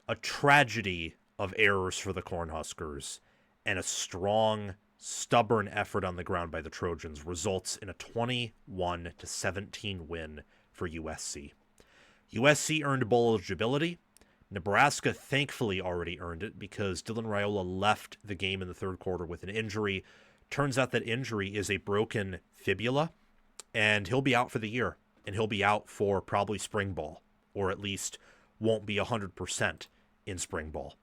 A tragedy of errors for the Cornhuskers and a strong, stubborn effort on the ground by the Trojans results in a 21-17 win for USC. USC earned bowl eligibility. Nebraska thankfully already earned it because Dylan Raiola left the game in the third quarter with an injury. Turns out that injury is a broken fibula, and he'll be out for the year, and he'll be out for probably spring ball, or at least won't be 100% in spring ball.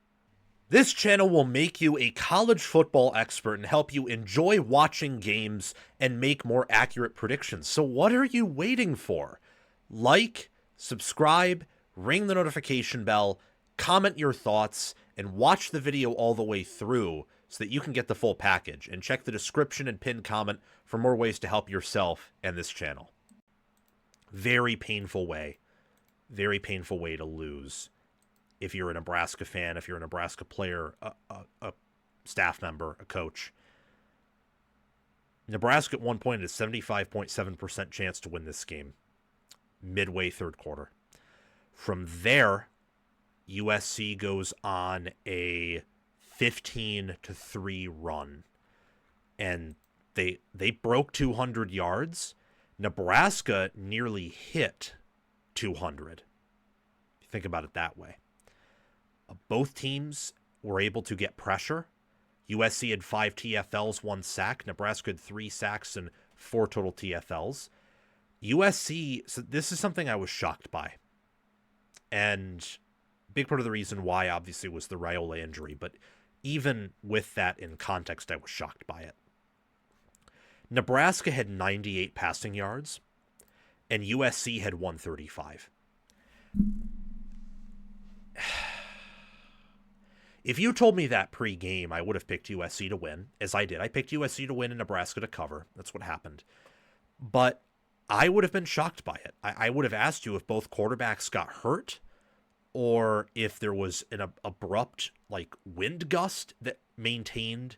This channel will make you a college football expert and help you enjoy watching games and make more accurate predictions. So what are you waiting for? Like, subscribe, ring the notification bell, comment your thoughts, and watch the video all the way through so that you can get the full package. And check the description and pinned comment for more ways to help yourself and this channel. Very painful way to lose if you're a Nebraska fan, if you're a Nebraska player, a staff member, a coach. Nebraska at one point had a 75.7% chance to win this game midway third quarter. From there, USC goes on a 15-3 run, and they broke 200 yards. Nebraska nearly hit 200. Think about it that way. Both teams were able to get pressure. USC had 5 TFLs, 1 sack. Nebraska had 3 sacks and 4 total TFLs. USC, so this is something I was shocked by. And big part of the reason why, obviously, was the Raiola injury. But even with that in context, I was shocked by it. Nebraska had 98 passing yards, and USC had 135. If you told me that pre-game, I would have picked USC to win, as I did. I picked USC to win and Nebraska to cover. That's what happened. But I would have been shocked by it. I would have asked you if both quarterbacks got hurt or if there was an abrupt wind gust that maintained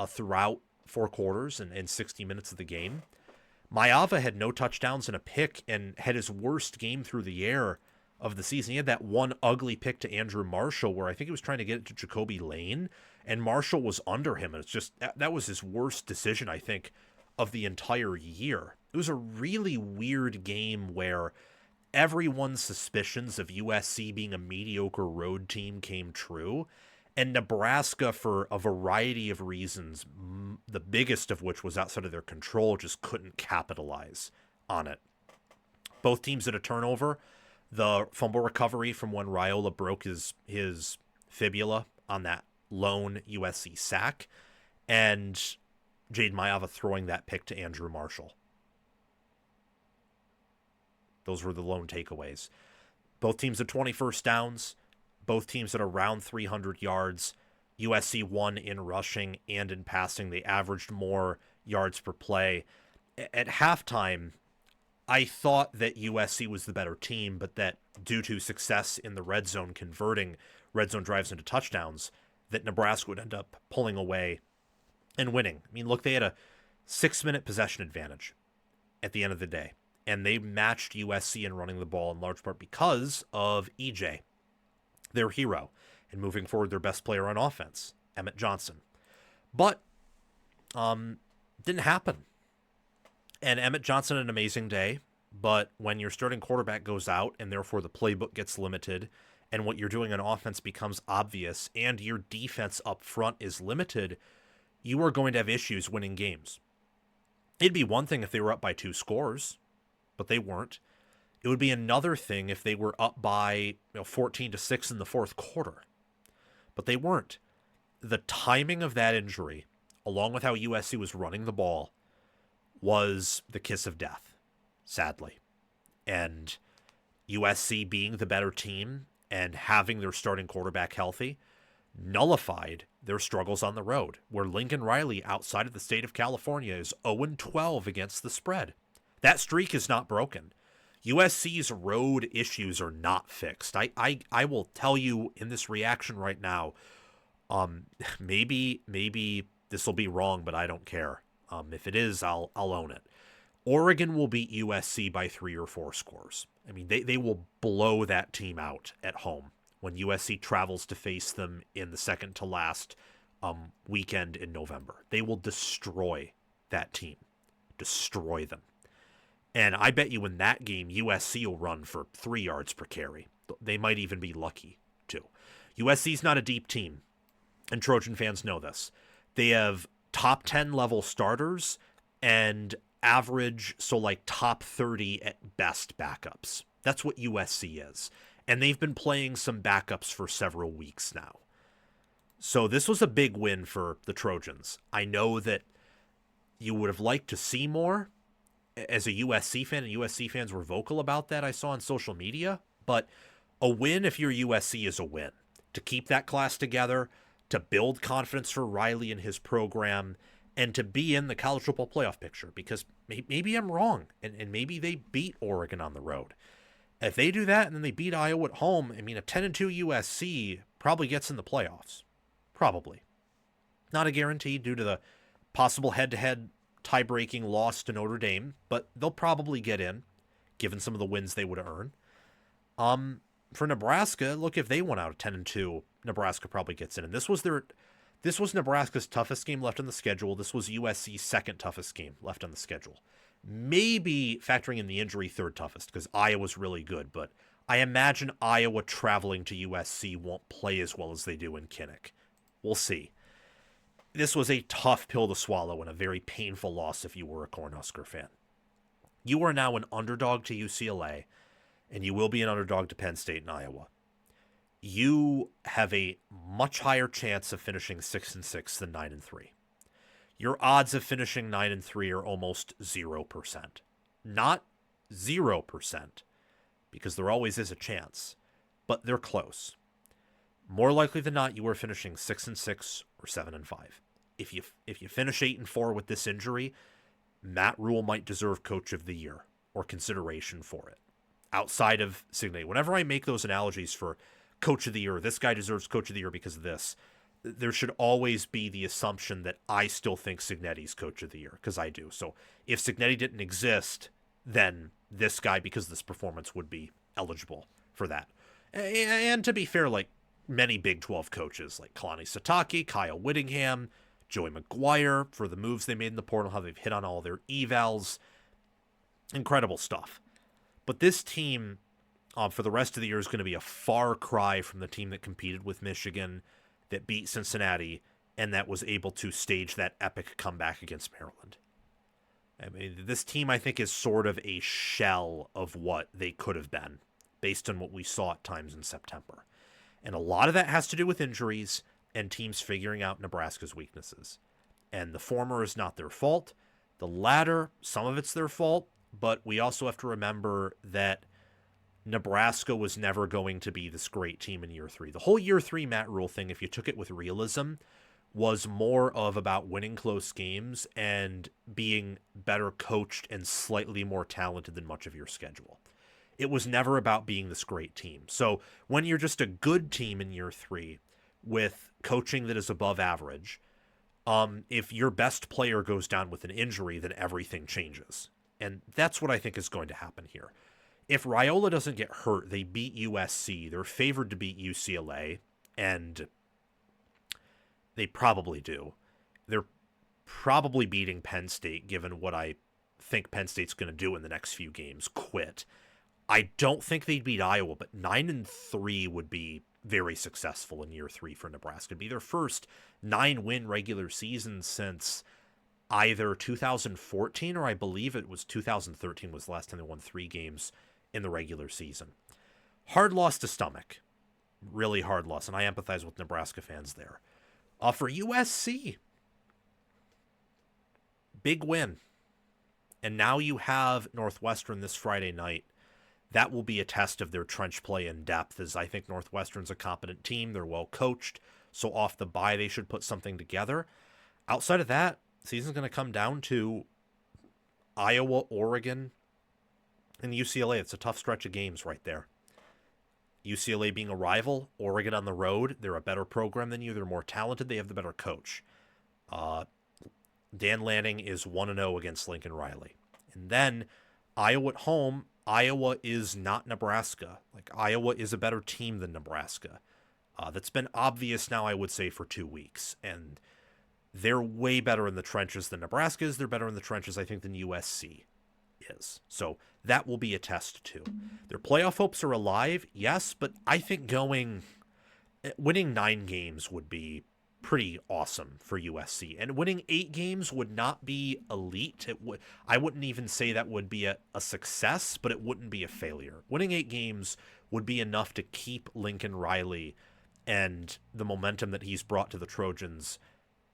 throughout 4 quarters and 60 minutes of the game. Maava had no touchdowns and a pick and had his worst game through the air of the season. He had that one ugly pick to Andrew Marshall where I think he was trying to get it to Jacoby Lane, and Marshall was under him, and it's just that was his worst decision, I think, of the entire year. It was a really weird game where everyone's suspicions of USC being a mediocre road team came true, and Nebraska, for a variety of reasons, the biggest of which was outside of their control, just couldn't capitalize on it. Both teams had a turnover. The fumble recovery from when Raiola broke his fibula on that lone USC sack, and Jade Maava throwing that pick to Andrew Marshall. Those were the lone takeaways. Both teams had 20 first downs. Both teams at around 300 yards. USC won in rushing and in passing. They averaged more yards per play. At halftime, I thought that USC was the better team, but that due to success in the red zone, converting red zone drives into touchdowns, that Nebraska would end up pulling away and winning. I mean, look, they had a 6-minute possession advantage at the end of the day, and they matched USC in running the ball in large part because of EJ, their hero, and moving forward their best player on offense, Emmett Johnson. But didn't happen. And Emmett Johnson had an amazing day, but when your starting quarterback goes out and therefore the playbook gets limited and what you're doing on offense becomes obvious and your defense up front is limited, you are going to have issues winning games. It'd be one thing if they were up by 2 scores, but they weren't. It would be another thing if they were up by 14-6 in the fourth quarter, but they weren't. The timing of that injury, along with how USC was running the ball, was the kiss of death, sadly. And USC being the better team and having their starting quarterback healthy nullified their struggles on the road, where Lincoln Riley, outside of the state of California, is 0-12 against the spread. That streak is not broken. USC's road issues are not fixed. I will tell you in this reaction right now, maybe this will be wrong, but I don't care. If it is, I'll own it. Oregon will beat USC by 3 or 4 scores. I mean, they will blow that team out at home. when USC travels to face them in the second to last weekend in November. They will destroy that team. Destroy them. And I bet you in that game, USC will run for 3 yards per carry. They might even be lucky, too. USC's not a deep team, and Trojan fans know this. They have top 10 level starters and average, so like top 30 at best backups. That's what USC is. And they've been playing some backups for several weeks now. So this was a big win for the Trojans. I know that you would have liked to see more as a USC fan, and USC fans were vocal about that, I saw on social media. But a win, if you're USC, is a win. To keep that class together, to build confidence for Riley and his program, and to be in the college football playoff picture, because maybe I'm wrong, and maybe they beat Oregon on the road. If they do that and then they beat Iowa at home, I mean, a 10-2 USC probably gets in the playoffs. Probably. Not a guarantee due to the possible head-to-head tie-breaking loss to Notre Dame, but they'll probably get in, given some of the wins they would earn. For Nebraska, look, if they went out 10-2, Nebraska probably gets in. And this was Nebraska's toughest game left on the schedule. This was USC's second toughest game left on the schedule. Maybe factoring in the injury, third toughest, because Iowa's really good, but I imagine Iowa traveling to USC won't play as well as they do in Kinnick. We'll see. This was a tough pill to swallow and a very painful loss if you were a Cornhusker fan. You are now an underdog to UCLA, and you will be an underdog to Penn State and Iowa. You have a much higher chance of finishing 6-6 than 9-3. Your odds of finishing 9-3 are almost 0%. Not 0%, because there always is a chance, but they're close. More likely than not, you are finishing 6-6 or 7-5. If you finish 8-4 with this injury, Matt Rhule might deserve Coach of the Year or consideration for it. Outside of Cignetti, whenever I make those analogies for Coach of the Year, this guy deserves Coach of the Year because of this, there should always be the assumption that I still think Cignetti's Coach of the Year, because I do. So if Cignetti didn't exist, then this guy, because of this performance, would be eligible for that. And to be fair, like many Big 12 coaches, like Kalani Sitake, Kyle Whittingham, Joey McGuire, for the moves they made in the portal, how they've hit on all their evals. Incredible stuff. But this team, for the rest of the year, is going to be a far cry from the team that competed with Michigan, that beat Cincinnati, and that was able to stage that epic comeback against Maryland. I mean, this team, I think, is sort of a shell of what they could have been, based on what we saw at times in September. And a lot of that has to do with injuries and teams figuring out Nebraska's weaknesses. And the former is not their fault. The latter, some of it's their fault, but we also have to remember that Nebraska was never going to be this great team in year 3. The whole year 3 Matt Rhule thing, if you took it with realism, was more of about winning close games and being better coached and slightly more talented than much of your schedule. It was never about being this great team. So when you're just a good team in year 3 with coaching that is above average, if your best player goes down with an injury, then everything changes. And that's what I think is going to happen here. If Raiola doesn't get hurt, they beat USC. They're favored to beat UCLA, and they probably do. They're probably beating Penn State, given what I think Penn State's going to do in the next few games. Quit. I don't think they'd beat Iowa, but 9-3 would be very successful in year 3 for Nebraska. It'd be their first 9-win regular season since either 2014 or I believe it was 2013 was the last time they won 3 games in the regular season. Hard loss to stomach. Really hard loss, and I empathize with Nebraska fans there. For USC, big win. And now you have Northwestern this Friday night. That will be a test of their trench play and depth, as I think Northwestern's a competent team. They're well coached, so off the bye they should put something together. Outside of that, the season's going to come down to Iowa, Oregon, and UCLA. It's a tough stretch of games right there. UCLA being a rival, Oregon on the road. They're a better program than you. They're more talented. They have the better coach. Dan Lanning is 1-0 against Lincoln Riley. And then Iowa at home. Iowa is not Nebraska. Like, Iowa is a better team than Nebraska. That's been obvious now, I would say, for 2 weeks. And they're way better in the trenches than Nebraska is. They're better in the trenches, I think, than USC is. So that will be a test, too. Their playoff hopes are alive, yes, but I think winning 9 games would be pretty awesome for USC. And winning 8 games would not be elite. I wouldn't even say that would be a success, but it wouldn't be a failure. Winning 8 games would be enough to keep Lincoln Riley and the momentum that he's brought to the Trojans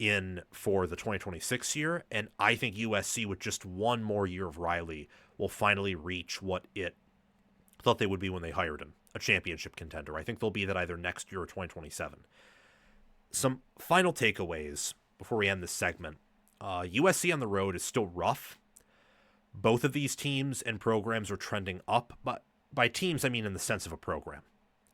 in for the 2026 year. And I think USC, with just one more year of Riley, will finally reach what it thought they would be when they hired him, a championship contender. I think they'll be that either next year or 2027. Some final takeaways before we end this segment. USC on the road is still rough. Both of these teams and programs are trending up, but by teams, I mean in the sense of a program.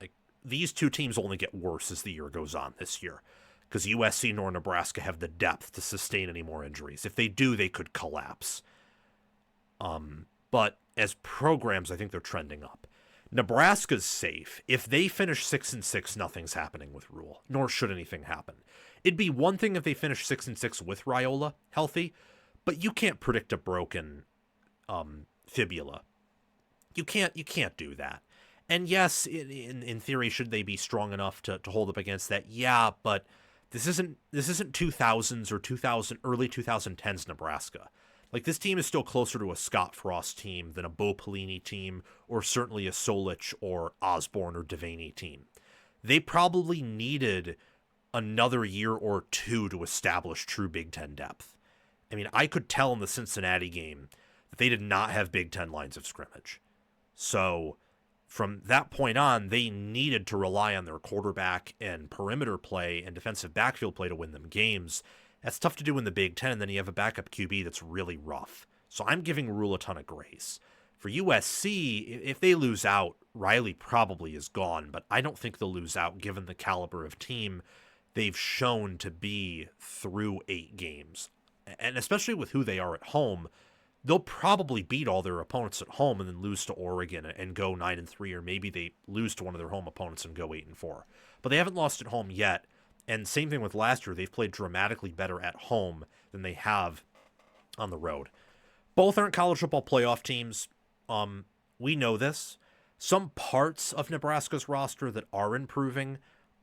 Like, these two teams only get worse as the year goes on this year, because USC nor Nebraska have the depth to sustain any more injuries. If they do, they could collapse. But as programs, I think they're trending up. Nebraska's safe. If they finish 6-6, nothing's happening with Rhule, nor should anything happen. It'd be one thing if they finish 6-6 with Raiola healthy, but you can't predict a broken fibula. You can't do that. And yes, in theory, should they be strong enough to hold up against that? Yeah, but this isn't 2000s or early 2010s Nebraska. Like, this team is still closer to a Scott Frost team than a Bo Pelini team, or certainly a Solich or Osborne or Devaney team. They probably needed another year or 2 to establish true Big Ten depth. I mean, I could tell in the Cincinnati game that they did not have Big Ten lines of scrimmage. So from that point on, they needed to rely on their quarterback and perimeter play and defensive backfield play to win them games. That's tough to do in the Big Ten, and then you have a backup QB that's really rough. So I'm giving Rhule a ton of grace. For USC, if they lose out, Riley probably is gone, but I don't think they'll lose out given the caliber of team they've shown to be through 8 games. And especially with who they are at home, they'll probably beat all their opponents at home and then lose to Oregon and go 9-3, or maybe they lose to one of their home opponents and go 8-4. But they haven't lost at home yet. And same thing with last year. They've played dramatically better at home than they have on the road. Both aren't college football playoff teams. We know this. Some parts of Nebraska's roster that are improving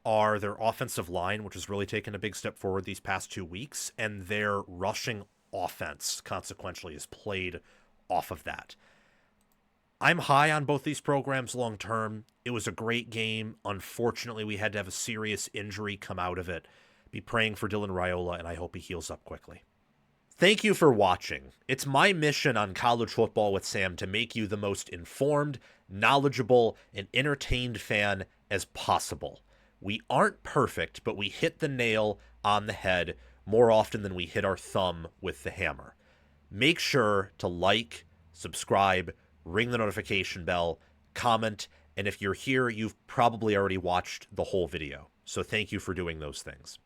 are their offensive line, which has really taken a big step forward these past 2 weeks, and their rushing offense, consequentially, is played off of that. I'm high on both these programs long term. It was a great game. Unfortunately, we had to have a serious injury come out of it. Be praying for Dylan Raiola, and I hope he heals up quickly. Thank you for watching. It's my mission on College Football with Sam to make you the most informed, knowledgeable, and entertained fan as possible. We aren't perfect, but we hit the nail on the head more often than we hit our thumb with the hammer. Make sure to like, subscribe, ring the notification bell, comment, and if you're here, you've probably already watched the whole video. So thank you for doing those things.